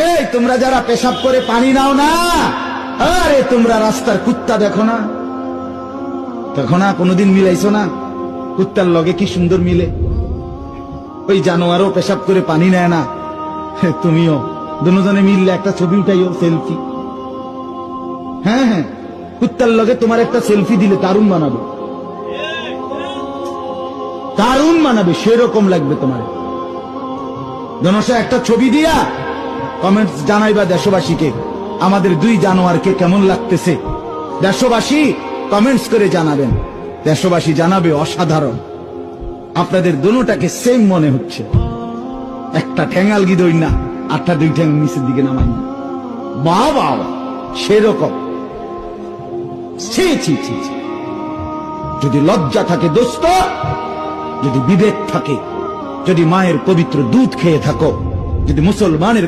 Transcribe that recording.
এই তোমরা যারা পেশাব করে পানি নাও না, আরে তোমরা রাস্তার কুত্তা দেখো না, দেখো না, কোনোদিন মিলাইছো না? কুত্তার লগে কি সুন্দর মিলে। ওই জানোয়ারও পেশাব করে পানি নেয় না, তুমিও দুজনে মিললে একটা ছবি উঠাইও, সেলফি। হ্যাঁ হ্যাঁ, কুত্তার লগে তোমার একটা সেলফি দিলে দারুণ বানাবে, দারুণ বানাবে, সেরকম লাগবে তোমার। জনসা একটা ছবি দিয়া কমেন্টস জানাইবা দেশবাসীকে, আমাদের দুই জানোয়ারকে কেমন লাগতেছে। দেশবাসী কমেন্টস করে জানাবেন, দেশবাসী জানাবে অসাধারণ, আপনাদের দুটাকে সেম মনে হচ্ছে। একটা ঠ্যাঙাল গিদই না, আটটা দুই ঠ্যাং নিচের দিকে নামাই না, বাবা সেরকম। ছি ছি ছি ছি। যদি লজ্জা থাকে দোস্ত, যদি বিবেক থাকে, যদি মায়ের পবিত্র দুধ খেয়ে থাকো, যদি মুসলমানের